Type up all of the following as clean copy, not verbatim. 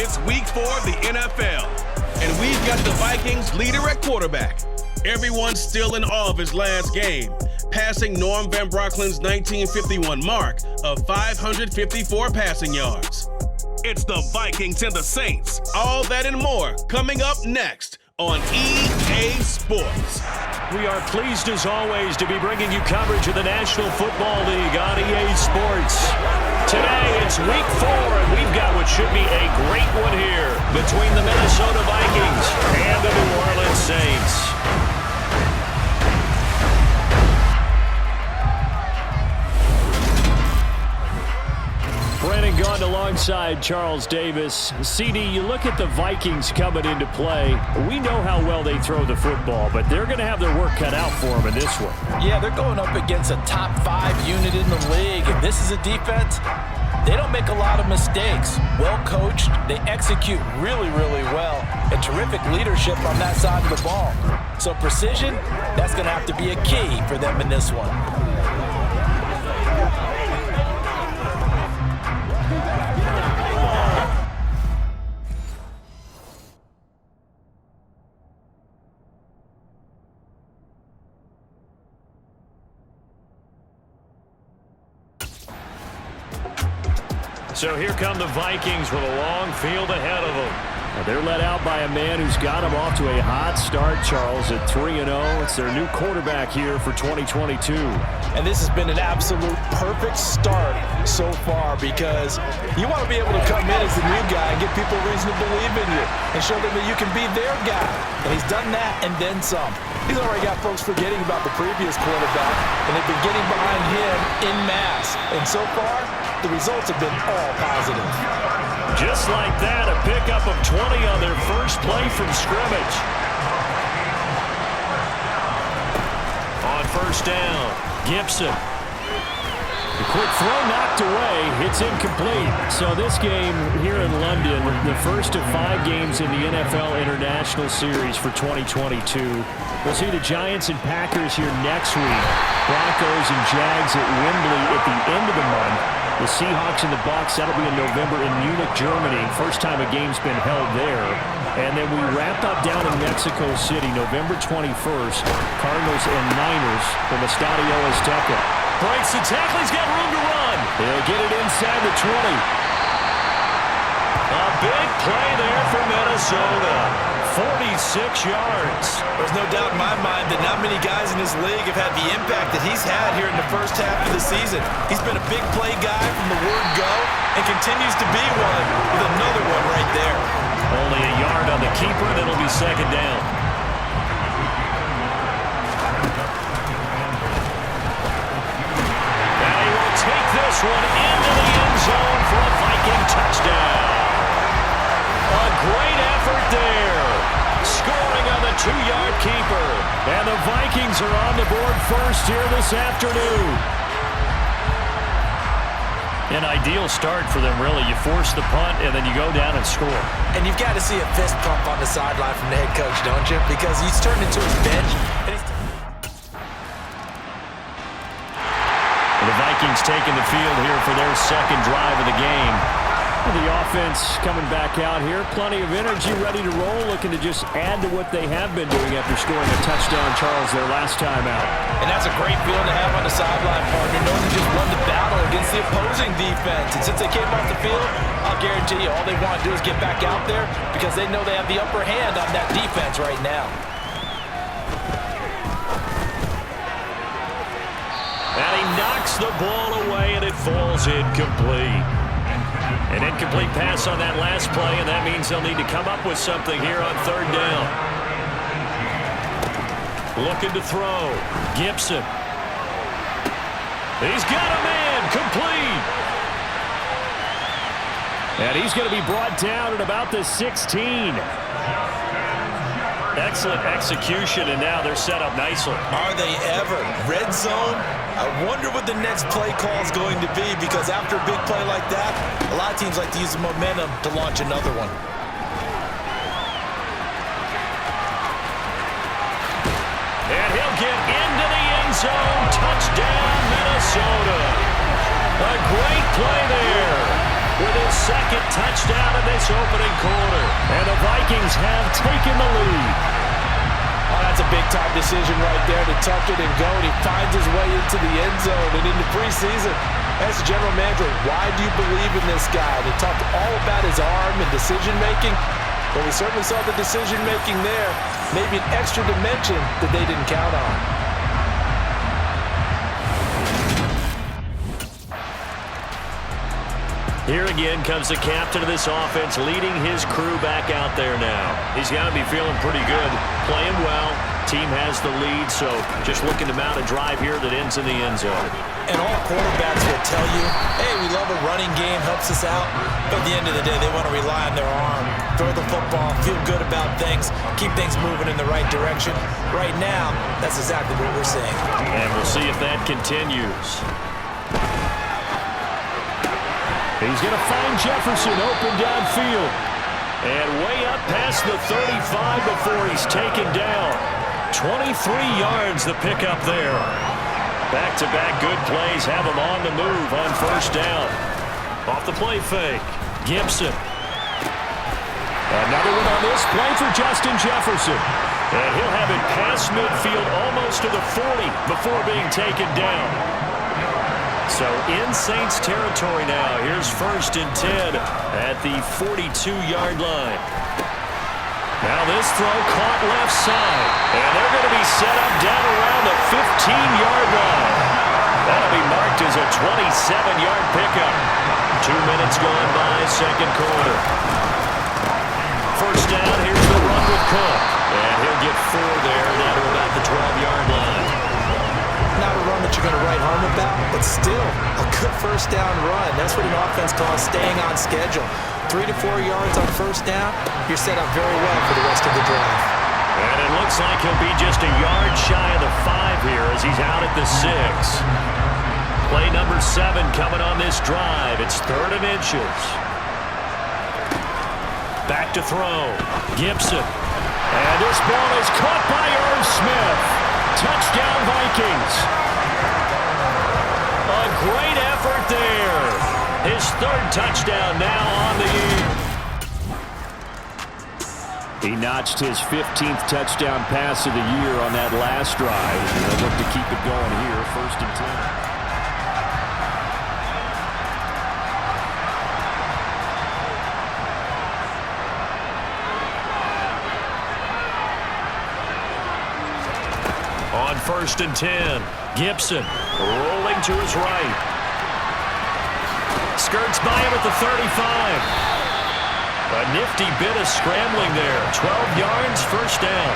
It's week 4 of the NFL, and we've got the Vikings leader at quarterback. Everyone's still in awe of his last game, passing Norm Van Brocklin's 1951 mark of 554 passing yards. It's the Vikings and the Saints. All that and more coming up next on EA Sports. We are pleased as always to be bringing you coverage of the National Football League on EA Sports. Today it's week 4 and we've got what should be a great one here between the Minnesota Vikings and the New Orleans Saints. Brandon Gaughan alongside Charles Davis. CD, you look at the Vikings coming into play. We know how well they throw the football, but they're going to have their work cut out for them in this one. Yeah, they're going up against a top 5 unit in the league, and this is a defense. They don't make a lot of mistakes. Well coached, they execute really, really well, and terrific leadership on that side of the ball. So precision, that's going to have to be a key for them in this one. So here come the Vikings with a long field ahead of them. They're led out by a man who's got them off to a hot start, Charles, at 3-0. It's their new quarterback here for 2022. And this has been an absolute perfect start so far because you want to be able to come in as the new guy and give people reason to believe in you and show them that you can be their guy. And he's done that and then some. He's already got folks forgetting about the previous quarterback, and they've been getting behind him en masse. And so far, the results have been all positive. Just like that, a pickup of 20 on their first play from scrimmage. On first down, Gibson. The quick throw knocked away. It's incomplete. So this game here in London, the first of 5 games in the NFL International Series for 2022. We'll see the Giants and Packers here next week. Broncos and Jags at Wembley at the end of the month. The Seahawks and the Bucs, that'll be in November in Munich, Germany. First time a game's been held there. And then we wrap up down in Mexico City, November 21st. Cardinals and Niners from Estadio Azteca. Breaks the tackle, he's got room to run. He'll get it inside the 20. A big play there for Minnesota. 46 yards. There's no doubt in my mind that not many guys in this league have had the impact that he's had here in the first half of the season. He's been a big play guy from the word go and continues to be one with another one right there. Only a yard on the keeper, and it'll be second down. And he will take this one into the end zone for a Viking touchdown. A great effort there. Scoring on the 2-yard keeper. And the Vikings are on the board first here this afternoon. An ideal start for them, really. You force the punt, and then you go down and score. And you've got to see a fist pump on the sideline from the head coach, don't you? Because he's turned into his bench. And the Vikings taking the field here for their second drive of the game. The offense coming back out here. Plenty of energy, ready to roll, looking to just add to what they have been doing after scoring a touchdown, Charles, their last time out. And that's a great feeling to have on the sideline, partner, knowing they just won the battle against the opposing defense. And since they came off the field, I'll guarantee you all they want to do is get back out there because they know they have the upper hand on that defense right now. And he knocks the ball away, and it falls incomplete. An incomplete pass on that last play, and that means they'll need to come up with something here on third down. Looking to throw. Gibson. He's got a man. Complete. And he's going to be brought down at about the 16. Excellent execution, and now they're set up nicely. Are they ever? Red zone? I wonder what the next play call is going to be because after a big play like that, a lot of teams like to use the momentum to launch another one. And he'll get into the end zone. Touchdown, Minnesota. A great play there. with his second touchdown in this opening quarter. And the Vikings have taken the lead. Oh, that's a big-time decision right there to tuck it and go. And he finds his way into the end zone and into preseason. As the general manager, why do you believe in this guy? They talked all about his arm and decision-making. Well, we certainly saw the decision-making there. Maybe an extra dimension that they didn't count on. Here again comes the captain of this offense, leading his crew back out there now. He's got to be feeling pretty good, playing well. Team has the lead, so just looking to mount a drive here that ends in the end zone. And all quarterbacks will tell you, hey, we love a running game, helps us out. But at the end of the day, they want to rely on their arm, throw the football, feel good about things, keep things moving in the right direction. Right now, that's exactly what we're seeing. And we'll see if that continues. He's going to find Jefferson open downfield. And way up past the 35 before he's taken down. 23 yards the pickup there. Back-to-back good plays have him on the move on first down. Off the play fake. Gibson. Another one on this play for Justin Jefferson. And he'll have it past midfield almost to the 40 before being taken down. So in Saints territory now. Here's 1st and 10 at the 42-yard line. Now this throw caught left side. And they're going to be set up down around the 15-yard line. That'll be marked as a 27-yard pickup. 2 minutes going by, second quarter. First down, here's the run with Cook. And he'll get 4 there, now to about the 12-yard line. Not a run that you're going to write home about, but still a good first down run. That's what an offense calls staying on schedule. 3 to 4 yards on first down, you're set up very well for the rest of the drive. And it looks like he'll be just a yard shy of the 5 here as he's out at the 6. Play number 7 coming on this drive. It's 3rd and inches. Back to throw. Gibson. And this ball is caught by Irv Smith. Touchdown Vikings. A great effort there. His 3rd touchdown now on the year. He notched his 15th touchdown pass of the year on that last drive. They'll look to keep it going here, 1st and 10. On 1st and 10, Gibson rolling to his right. Skirts by him at the 35. A nifty bit of scrambling there. 12 yards, first down.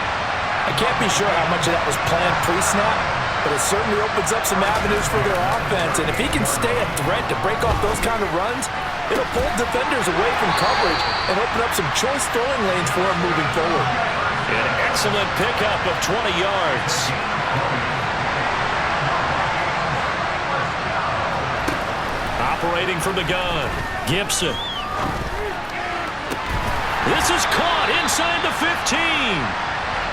I can't be sure how much of that was planned pre-snap, but it certainly opens up some avenues for their offense. And if he can stay a threat to break off those kind of runs, it'll pull defenders away from coverage and open up some choice throwing lanes for him moving forward. An excellent pickup of 20 yards. Operating from the gun, Gibson. This is caught inside the 15.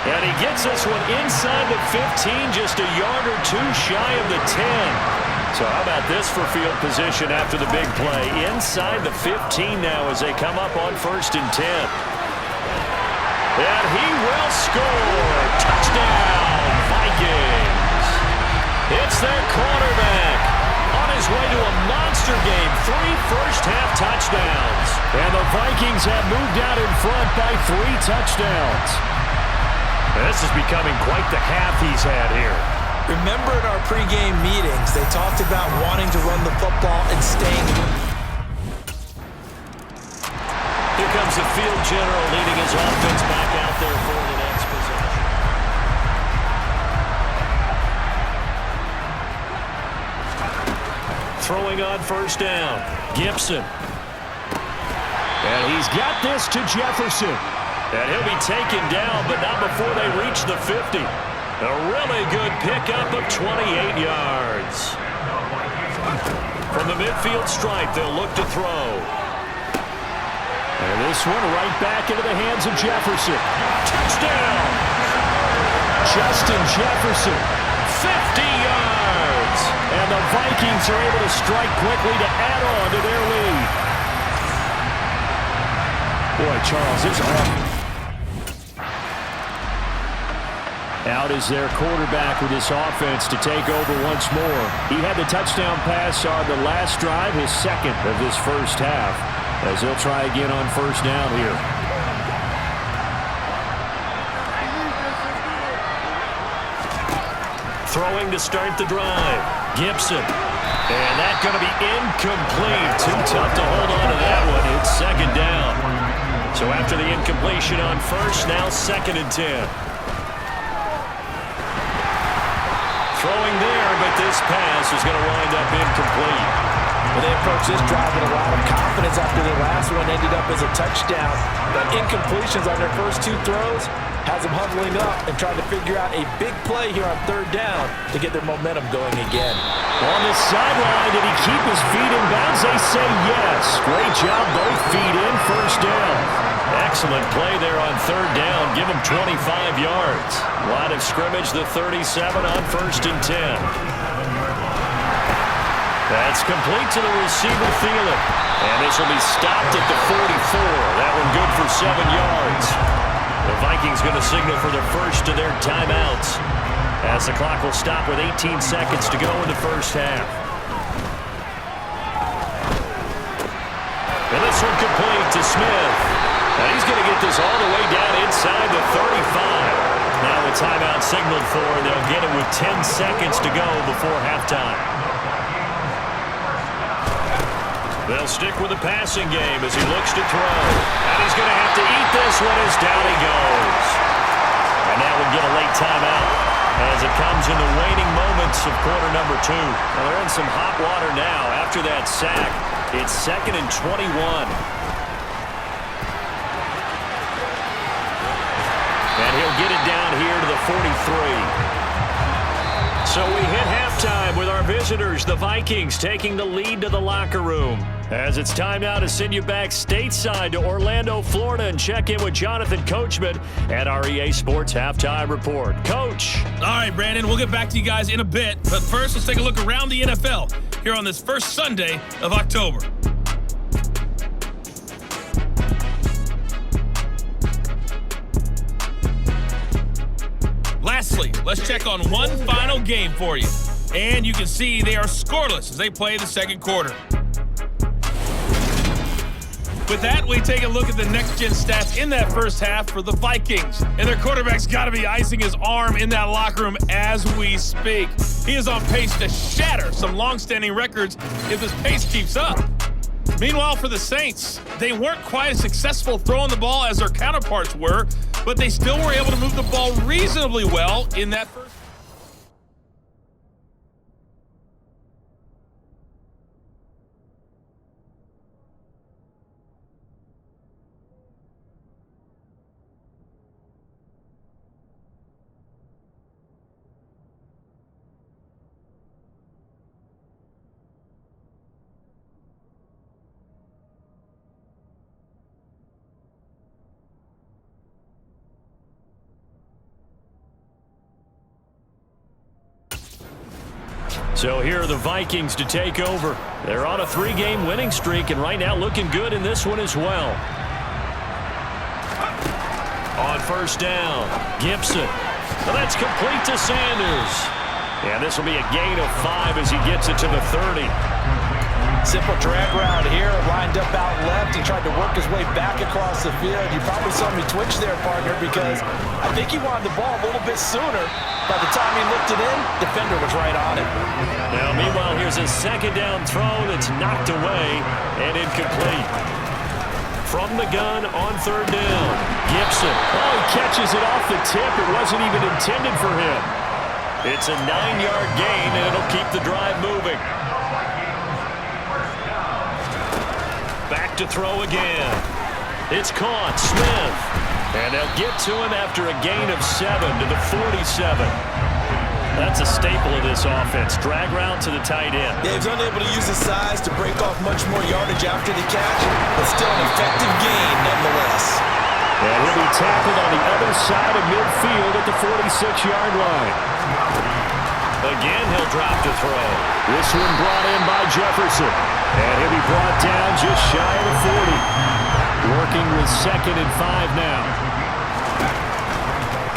And he gets this one inside the 15, just a yard or 2 shy of the 10. So how about this for field position after the big play? Inside the 15 now as they come up on 1st and 10. And he will score. Touchdown, Vikings. It's their quarterback on his way to a monster game. 3 first-half touchdowns. And the Vikings have moved out in front by 3 touchdowns. This is becoming quite the half he's had here. Remember in our pregame meetings, they talked about wanting to run the football and staying. Here comes the field general leading his offense back out there for the next possession. Throwing on first down, Gibson. And he's got this to Jefferson. And he'll be taken down, but not before they reach the 50. A really good pickup of 28 yards. From the midfield stripe, they'll look to throw. And this one right back into the hands of Jefferson. Touchdown! Justin Jefferson, 50 yards! And the Vikings are able to strike quickly to add on to their lead. Boy, Charles, this is awful. Out is their quarterback with this offense to take over once more. He had the touchdown pass on the last drive, his second of this first half, as they'll try again on first down here. Throwing to start the drive. Gibson. And that's going to be incomplete. Too tough to hold on to that one. It's second down. So after the incompletion on first, now 2nd and 10. Throwing there, but this pass is going to wind up incomplete. Well, they approached this drive with a lot of confidence after their last one ended up as a touchdown. But incompletions on their first 2 throws has them huddling up and trying to figure out a big play here on 3rd down to get their momentum going again. On the sideline, did he keep his feet in bounds? They say yes. Great job, both feet in, first down. Excellent play there on 3rd down. Give him 25 yards. Line of scrimmage, the 37 on 1st and 10. That's complete to the receiver, Thielen. And this will be stopped at the 44. That one good for 7 yards. The Vikings going to signal for the first of their timeouts as the clock will stop with 18 seconds to go in the first half. And this one complete to Smith. And he's going to get this all the way down inside the 35. Now the timeout signaled for, and they'll get it with 10 seconds to go before halftime. They'll stick with the passing game as he looks to throw. And he's going to have to eat this one as down he goes. And now we'll get a late timeout as it comes in the waning moments of quarter number 2. Well, they're in some hot water now after that sack. It's 2nd and 21. And he'll get it down here to the 43. So we hit halftime with our visitors, the Vikings, taking the lead to the locker room. As it's time now to send you back stateside to Orlando, Florida, and check in with Jonathan Coachman at our EA Sports Halftime Report. Coach. All right, Brandon, we'll get back to you guys in a bit. But first, let's take a look around the NFL here on this first Sunday of October. Lastly, let's check on one final game for you. And you can see they are scoreless as they play the second quarter. With that, we take a look at the next-gen stats in that first half for the Vikings. And their quarterback's got to be icing his arm in that locker room as we speak. He is on pace to shatter some long-standing records if his pace keeps up. Meanwhile, for the Saints, they weren't quite as successful throwing the ball as their counterparts were, but they still were able to move the ball reasonably well in that first. So here are the Vikings to take over. They're on a 3-game winning streak, and right now looking good in this one as well. On first down, Gibson. Well, that's complete to Sanders. And this will be a gain of 5 as he gets it to the 30. Simple drag route here, lined up out left and tried to work his way back across the field. You probably saw me twitch there, partner, because I think he wanted the ball a little bit sooner. By the time he looked it in, defender was right on it. Now, meanwhile, here's a second down throw that's knocked away and incomplete. From the gun on third down, Gibson. Oh, he catches it off the tip. It wasn't even intended for him. It's a 9-yard gain, and it'll keep the drive moving. Back to throw again. It's caught. Smith. And they'll get to him after a gain of 7 to the 47. That's a staple of this offense. Drag route to the tight end. Yeah, he's unable to use his size to break off much more yardage after the catch, but still an effective gain nonetheless. And he'll be tackled on the other side of midfield at the 46-yard line. Again, he'll drop to throw. This one brought in by Jefferson. And he'll be brought down just shy of the 40. Working with 2nd and 5 now.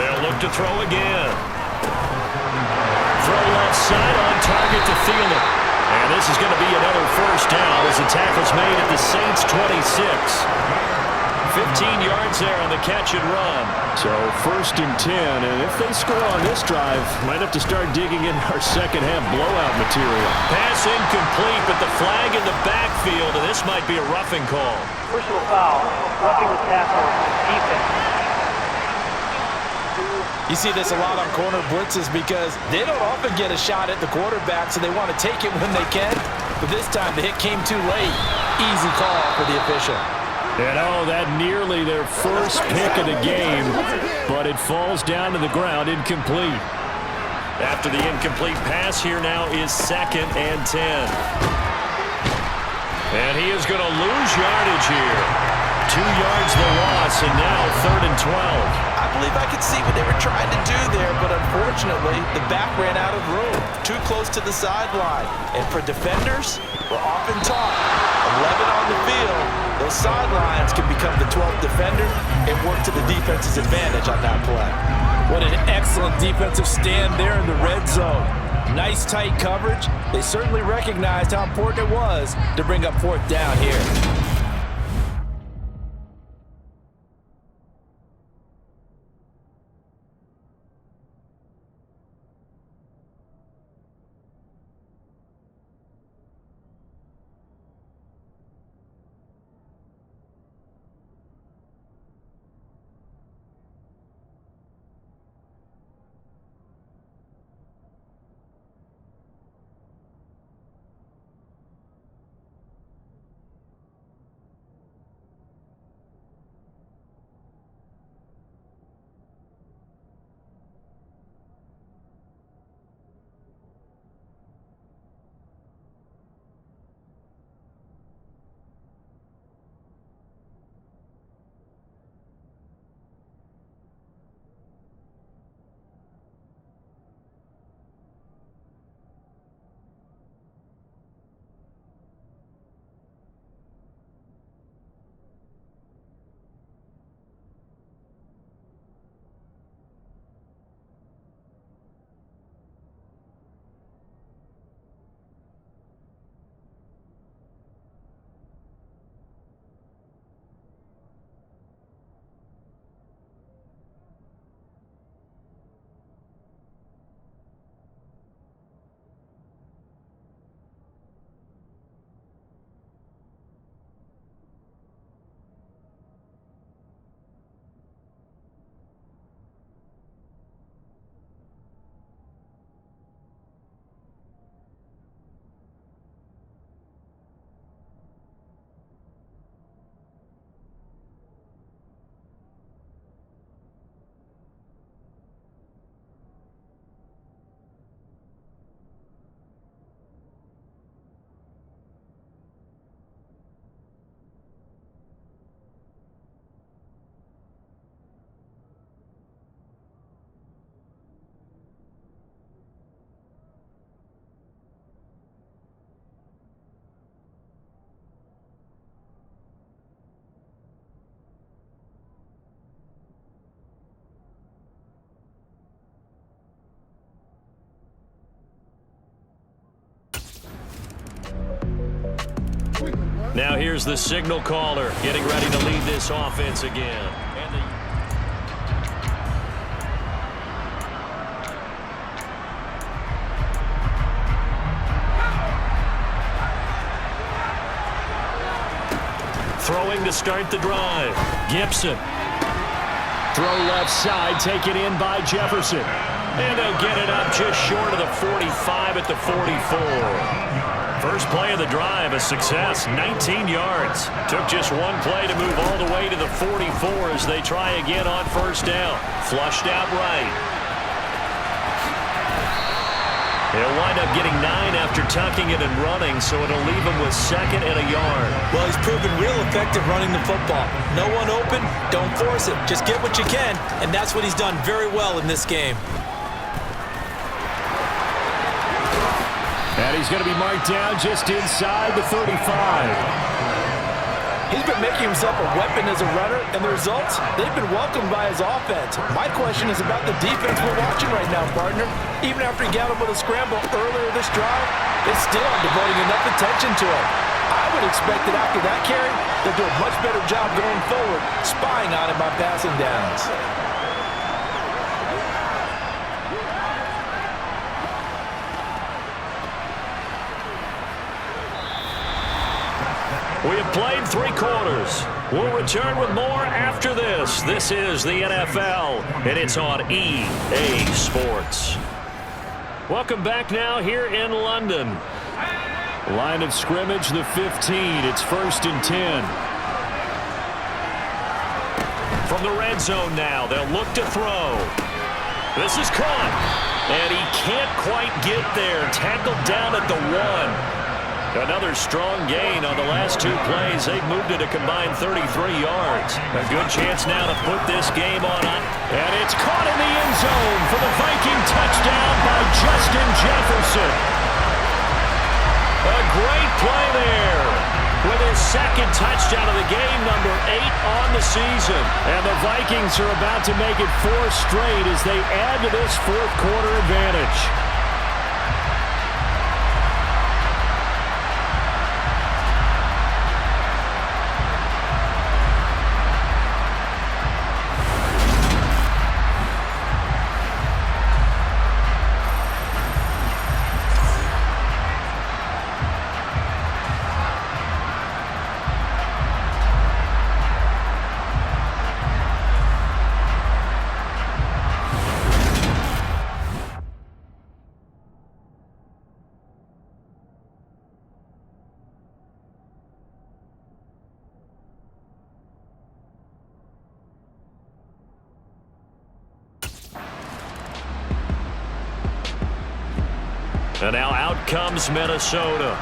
They'll look to throw again. Throw left side on target to Thielen. And this is going to be another first down as the tackle's made at the Saints' 26. 15 yards there on the catch and run. So 1st and 10, and if they score on this drive, might have to start digging in our second half blowout material. Pass incomplete, but the flag in the backfield, and this might be a roughing call. Personal foul, roughing the tackle, defense. You see this a lot on corner blitzes because they don't often get a shot at the quarterback, so they want to take it when they can. But this time, the hit came too late. Easy call for the official. And that nearly their first pick of the game, but it falls down to the ground incomplete. After the incomplete pass, here now is 2nd and 10. And he is going to lose yardage here. 2 yards the loss, and now 3rd and 12. I believe I could see what they were trying to do there, but unfortunately, the back ran out of room. Too close to the sideline. And for defenders, we're often taught 11 on the field. Those sidelines can become the 12th defender and work to the defense's advantage on that play. What an excellent defensive stand there in the red zone. Nice tight coverage. They certainly recognized how important it was to bring up 4th down here. Now here's the signal caller getting ready to lead this offense again. Throwing to start the drive. Gibson. Throw left side, taken in by Jefferson. And they'll get it up just short of the 45 at the 44. First play of the drive, a success, 19 yards. Took just one play to move all the way to the 44 as they try again on first down. Flushed out right. He'll wind up getting 9 after tucking it and running, so it'll leave him with 2nd and a yard. Well, he's proven real effective running the football. No one open, don't force it. Just get what you can, and that's what he's done very well in this game. And he's going to be marked down just inside the 35. He's been making himself a weapon as a runner, and the results, they've been welcomed by his offense. My question is about the defense we're watching right now, partner. Even after he got him with a scramble earlier this drive, they still aren't devoting enough attention to him. I would expect that after that carry, they'll do a much better job going forward, spying on him by passing downs. We have played 3 quarters. We'll return with more after this. This is the NFL, and it's on EA Sports. Welcome back now here in London. Line of scrimmage, the 15. It's 1st and 10. From the red zone now, they'll look to throw. This is caught, and he can't quite get there. Tackled down at the 1. Another strong gain on the last 2 plays. They've moved it a combined 33 yards. A good chance now to put this game on. And it's caught in the end zone for the Viking touchdown by Justin Jefferson. A great play there with his 2nd touchdown of the game, number 8 on the season. And the Vikings are about to make it 4 straight as they add to this 4th quarter advantage. And now out comes Minnesota.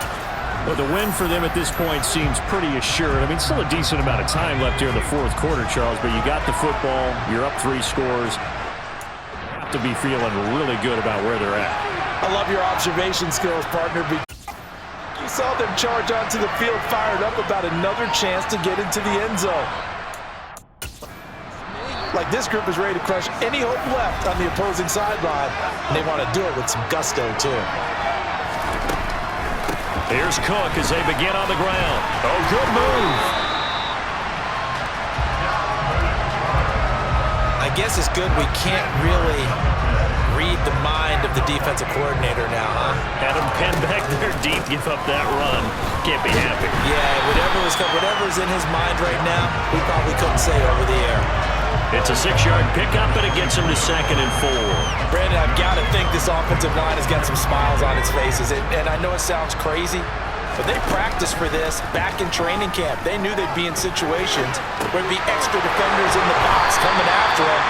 Well, the win for them at this point seems pretty assured. I mean, still a decent amount of time left here in the 4th quarter, Charles, but you got the football. You're up 3 scores. You have to be feeling really good about where they're at. I love your observation skills, partner. You saw them charge onto the field, fired up about another chance to get into the end zone. Like this group is ready to crush any hope left on the opposing sideline. And they want to do it with some gusto, too. Here's Cook as they begin on the ground. Oh, good move. I guess it's good we can't really read the mind of the defensive coordinator now, huh? Had him pinned back there deep, give up that run. Can't be happy. Yeah, whatever's in his mind right now, we probably couldn't say over the air. It's a 6-yard pickup, and it gets him to 2nd and 4. Brandon, I've got to think this offensive line has got some smiles on its faces. And I know it sounds crazy, but they practiced for this back in training camp. They knew they'd be in situations where there'd be extra defenders in the box coming after them,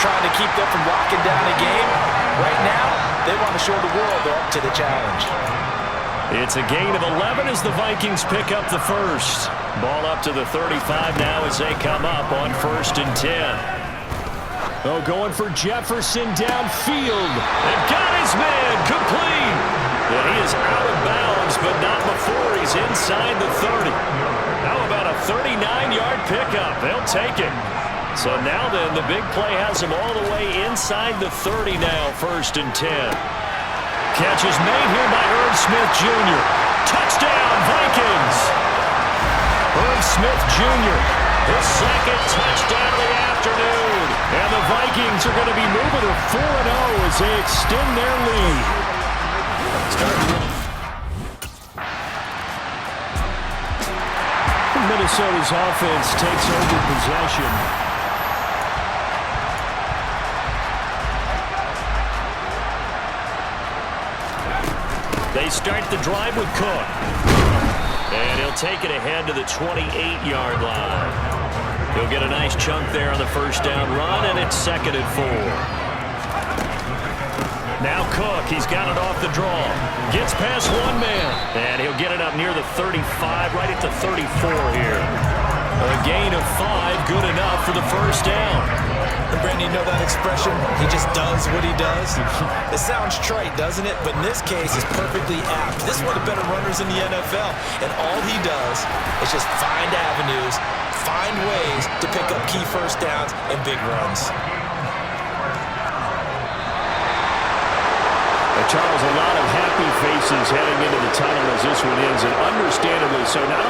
trying to keep them from locking down a game. Right now, they want to show the world they're up to the challenge. It's a gain of 11 as the Vikings pick up the 1st. Ball up to the 35 now as they come up on 1st and 10. Oh, going for Jefferson downfield. And got his man complete. And he is out of bounds, but not before he's inside the 30. How about a 39-yard pickup? They'll take it. So now then, the big play has him all the way inside the 30 now, 1st and 10. Catch is made here by Irv Smith Jr. Touchdown, Vikings! Irv Smith Jr., his 2nd touchdown of the afternoon. And the Vikings are going to be moving to 4-0 as they extend their lead. Minnesota's offense takes over possession. They start the drive with Cook. And he'll take it ahead to the 28-yard line. He'll get a nice chunk there on the 1st down run, and it's 2nd and 4. Now Cook, he's got it off the draw. Gets past one man, and he'll get it up near the 35, right at the 34 here. A gain of 5, good enough for the first down. And Brandon, you know that expression? He just does what he does. It sounds trite, doesn't it? But in this case, it's perfectly apt. This is one of the better runners in the NFL. And all he does is just find avenues, find ways to pick up key first downs and big runs. Charles, a lot of happy faces heading into the tunnel as this one ends, and understandably so. Not only